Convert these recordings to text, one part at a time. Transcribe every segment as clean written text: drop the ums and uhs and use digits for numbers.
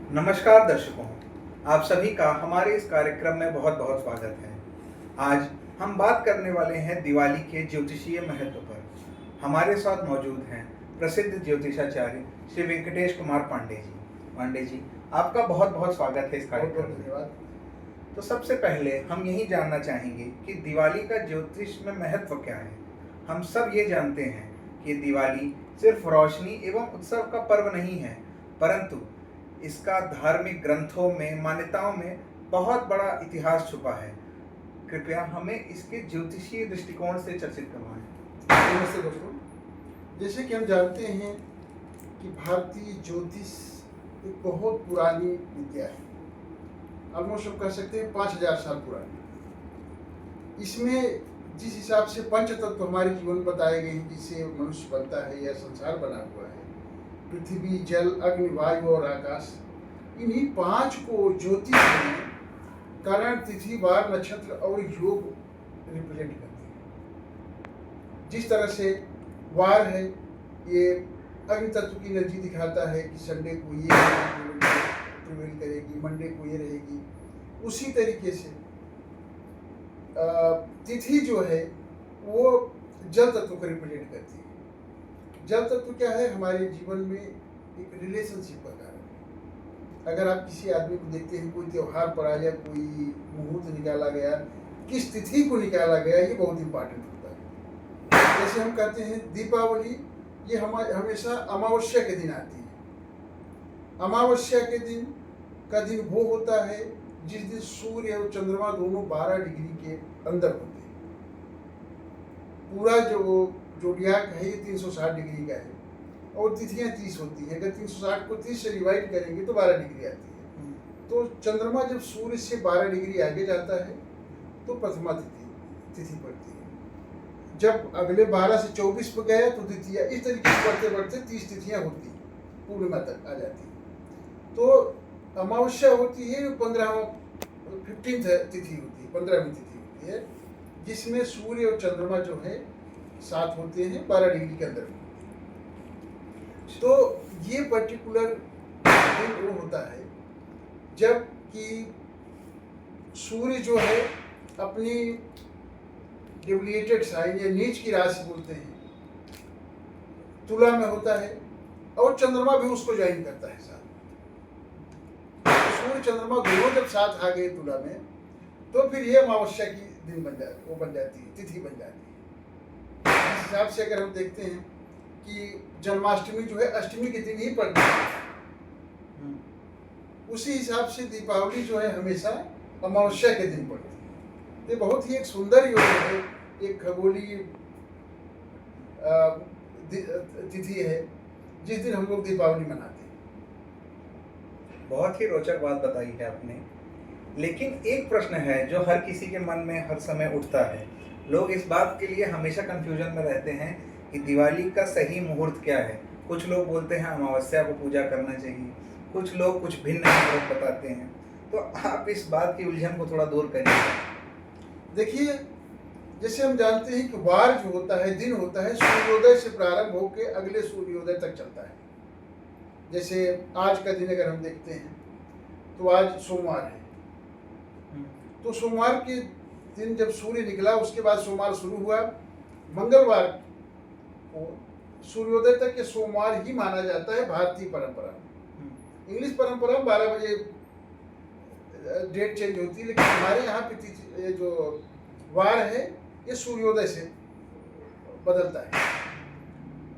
नमस्कार दर्शकों, आप सभी का हमारे इस कार्यक्रम में बहुत बहुत स्वागत है। आज हम बात करने वाले हैं दिवाली के ज्योतिषीय महत्व पर। हमारे साथ मौजूद हैं प्रसिद्ध ज्योतिषाचार्य श्री वेंकटेश कुमार पांडे जी। पांडे जी, आपका बहुत बहुत स्वागत है इस कार्यक्रम में। धन्यवाद। तो सबसे पहले हम यही जानना चाहेंगे कि दिवाली का ज्योतिष में महत्व क्या है। हम सब ये जानते हैं कि दिवाली सिर्फ रोशनी एवं उत्सव का पर्व नहीं है, परंतु इसका धार्मिक ग्रंथों में, मान्यताओं में बहुत बड़ा इतिहास छुपा है। कृपया हमें इसके ज्योतिषीय दृष्टिकोण से चर्चित करवाएं। नमस्ते दोस्तों, जैसे कि हम जानते हैं कि भारतीय ज्योतिष एक बहुत पुरानी विद्या है। ऑलमोस्ट हम कह सकते हैं 5000 साल पुरानी। इसमें जिस हिसाब से पंच तत्व हमारे जीवन बताए गए हैं, जिससे मनुष्य बनता है या संसार बना हुआ है, पृथ्वी, जल, अग्नि, वायु और आकाश, इन्हीं 5 को ज्योतिष में करण, तिथि, वार, नक्षत्र और योग रिप्रेजेंट करते हैं। जिस तरह से वार है, ये अग्नि तत्व की एनर्जी दिखाता है कि संडे को ये प्रिवेल करेगी, मंडे को ये रहेगी। उसी तरीके से तिथि जो है वो जल तत्व को रिप्रेजेंट करती है। जल तत्व क्या है? हमारे जीवन में एक रिलेशनशिप का कारण है। अगर आप किसी आदमी को देखते हैं, कोई त्यौहार पड़ा या कोई मुहूर्त निकाला गया, किस तिथि को निकाला गया, ये बहुत इंपॉर्टेंट होता है। जैसे हम कहते हैं दीपावली, ये हमेशा अमावस्या के दिन आती है। अमावस्या के दिन का दिन वो होता है जिस दिन सूर्य और चंद्रमा दोनों 12 डिग्री के अंदर होते हैं। पूरा जो जोडियाक है ये 360 डिग्री का है और तिथियां 30 होती हैं। अगर 360 को 30 से डिवाइड करेंगे तो 12 डिग्री आती है। तो चंद्रमा जब सूर्य से 12 डिग्री आगे जाता है तो प्रथमा तिथि पड़ती है। जब अगले 12 से 24 पर गया तो द्वितीया, इस तरीके से बढ़ते बढ़ते 30 तिथियां होती हैं, पूर्णिमा तक आ जाती है। तो अमावस्या होती है 15th तिथि होती है, 15वीं तिथि होती है, जिसमें सूर्य और चंद्रमा जो है साथ होते हैं 12 डिग्री के अंदर। तो ये पर्टिकुलर दिन वो होता है जब कि सूर्य जो है अपनी डेविएटेड साइन या नीच की राशि बोलते हैं, तुला में होता है और चंद्रमा भी उसको ज्वाइन करता है साथ। सूर्य चंद्रमा दोनों जब साथ आ गए तुला में, तो फिर ये अमावस्या की दिन बन जाती है, तिथि बन जाती है। इस हिसाब से अगर हम देखते हैं कि जन्माष्टमी जो है अष्टमी के दिन ही पड़ती है, उसी हिसाब से दीपावली जो है हमेशा अमावस्या के दिन पड़ती है। ये बहुत ही एक सुंदर योग है, एक खगोलीय तिथि है जिस दिन हम लोग दीपावली मनाते हैं। बहुत ही रोचक बात बताई है आपने। लेकिन एक प्रश्न है जो हर किसी के मन में हर समय उठता है। लोग इस बात के लिए हमेशा कंफ्यूजन में रहते हैं कि दिवाली का सही मुहूर्त क्या है। कुछ लोग बोलते हैं अमावस्या को पूजा करना चाहिए, कुछ लोग कुछ भिन्न मुहूर्त बताते हैं। तो आप इस बात की उलझन को थोड़ा दूर करिए। देखिए, जैसे हम जानते हैं कि वार जो होता है, दिन होता है, सूर्योदय से प्रारंभ होकर अगले सूर्योदय तक चलता है। जैसे आज का दिन अगर हम देखते हैं तो आज सोमवार है, तो सोमवार के दिन जब सूर्य निकला उसके बाद सोमवार शुरू हुआ। मंगलवार को सूर्योदय तक के सोमवार ही माना जाता है भारतीय परंपरा में। इंग्लिश परंपरा में 12 बजे डेट चेंज होती है, लेकिन हमारे यहाँ पे जो वार है ये सूर्योदय से बदलता है।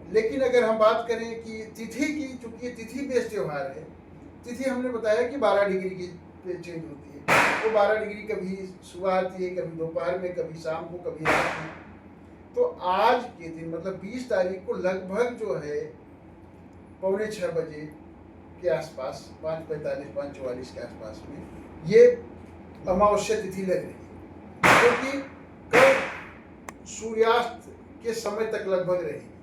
लेकिन अगर हम बात करें कि तिथि की, चूंकि ये तिथि बेस्ड त्यौहार है, तिथि हमने बताया कि 12 डिग्री की चेंज होती है। तो 12 डिग्री कभी सुबह आती है, कभी दोपहर में, कभी शाम को, कभी रात में। तो आज के दिन मतलब 20 तारीख को लगभग जो है 5:45 बजे के आसपास, 5:45, 5:44 के आसपास में ये अमावस्या तिथि लग रही है, क्योंकि कल सूर्यास्त के समय तक लगभग रहेगी।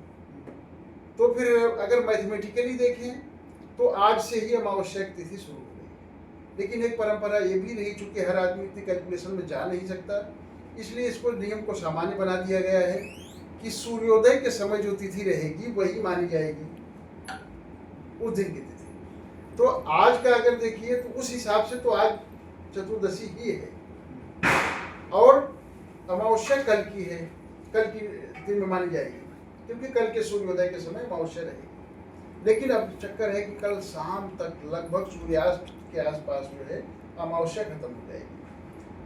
तो फिर अगर मैथमेटिकली देखें तो आज से ही अमावस्या की तिथि शुरू हो गई। लेकिन एक परंपरा ये भी रही, चूंकि हर आदमी इतनी कैलकुलेशन में जा नहीं सकता, इसलिए इसको नियम को सामान्य बना दिया गया है कि सूर्योदय के समय जो तिथि रहेगी वही मानी जाएगी उस दिन की तिथि। तो आज का अगर देखिए तो उस हिसाब से तो आज चतुर्दशी ही है और अमावस्या कल की है, कल की दिन में मानी जाएगी क्योंकि कल के सूर्योदय के समय अमावस्या रहेगी। लेकिन अब चक्कर है कि कल शाम तक लगभग सूर्यास्त के आसपास जो है अमावस्या खत्म हो जाएगी।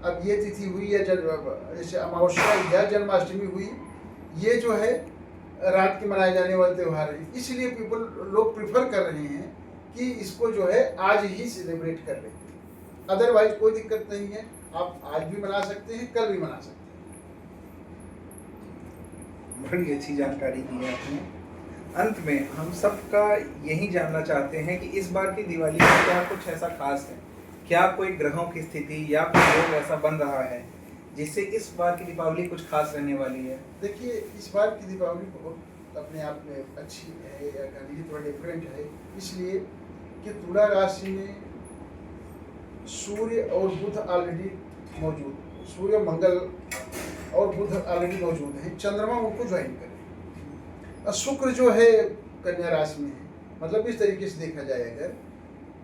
अब ये तिथि हुई या जैसे अमावस्या या जन्माष्टमी हुई, ये जो है रात के मनाए जाने वाले त्यौहार है, इसलिए लोग प्रिफर कर रहे हैं कि इसको जो है आज ही सेलिब्रेट कर लेते हैं। अदरवाइज कोई दिक्कत नहीं है, आप आज भी मना सकते हैं, कल भी मना सकते हैं। बड़ी अच्छी जानकारी दी है आपने। अंत में हम सबका यही जानना चाहते हैं कि इस बार की दिवाली में क्या कुछ ऐसा खास है, क्या कोई ग्रहों की स्थिति या कोई योग ऐसा बन रहा है जिससे इस बार की दीपावली कुछ खास रहने वाली है? देखिए, इस बार की दीपावली बहुत अपने आप में अच्छी है या कह लीजिए थोड़ा डिफरेंट है, इसलिए कि तुला राशि में सूर्य और बुध ऑलरेडी मौजूद, सूर्य मंगल और बुध ऑलरेडी मौजूद हैं, चंद्रमा उनको ज्वाइन करें और शुक्र जो है कन्या राशि में है। मतलब इस तरीके से देखा जाए अगर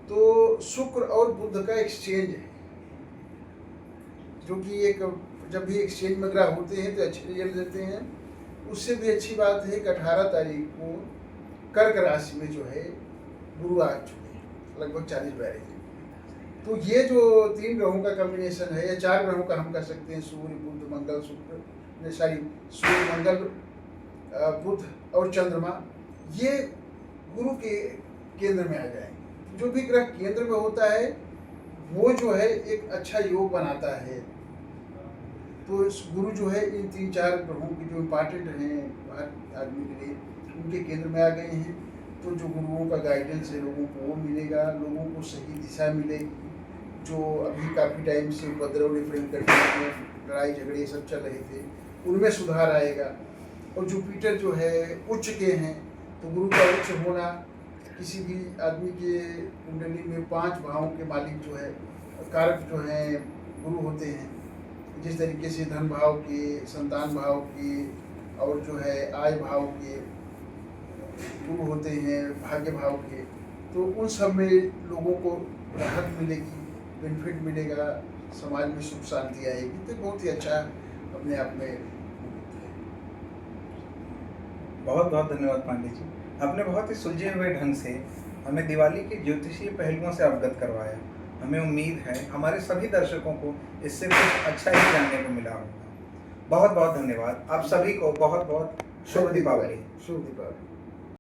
तो शुक्र और बुध का एक्सचेंज है, जो कि एक जब भी एक्सचेंज में ग्रह होते हैं तो अच्छे रिजल्ट देते हैं। उससे भी अच्छी बात है कि 18 तारीख को कर्क राशि में जो है गुरु आ चुके हैं, लगभग 40-42 दिन। तो ये जो 3 ग्रहों का कॉम्बिनेशन है या 4 ग्रहों का हम कह सकते हैं, सूर्य बुध मंगल शुक्र, सूर्य मंगल बुध और चंद्रमा, ये गुरु के केंद्र में आ जाएंगे। जो भी ग्रह केंद्र में होता है वो जो है एक अच्छा योग बनाता है। तो इस गुरु जो है इन 3-4 ग्रहों की जो इम्पॉर्टेंट हैं हर आदमी के लिए, उनके केंद्र में आ गए हैं। तो जो गुरुओं का गाइडेंस है लोगों को वो मिलेगा, लोगों को सही दिशा मिलेगी। जो अभी काफ़ी टाइम से उपद्रव डिफरेंट करके लड़ाई झगड़े सब चल रहे थे, उनमें सुधार आएगा। और जुपिटर जो है उच्च के हैं, तो गुरु का उच्च होना किसी भी आदमी के कुंडली में 5 भावों के मालिक जो है कारक जो हैं गुरु होते हैं। जिस तरीके से धन भाव के, संतान भाव के और जो है आय भाव के गुरु होते हैं, भाग्य भाव के, तो उन सब में लोगों को राहत मिलेगी, बेनिफिट मिलेगा, समाज में सुख शांति आएगी। तो बहुत ही अच्छा अपने आप में। बहुत बहुत धन्यवाद पांडे जी, आपने बहुत ही सुलझे हुए ढंग से हमें दिवाली के ज्योतिषीय पहलुओं से अवगत करवाया। हमें उम्मीद है हमारे सभी दर्शकों को इससे कुछ अच्छा ही जानने को मिला होगा। बहुत बहुत धन्यवाद। आप सभी को बहुत बहुत शुभ दीपावली। शुभ दीपावली।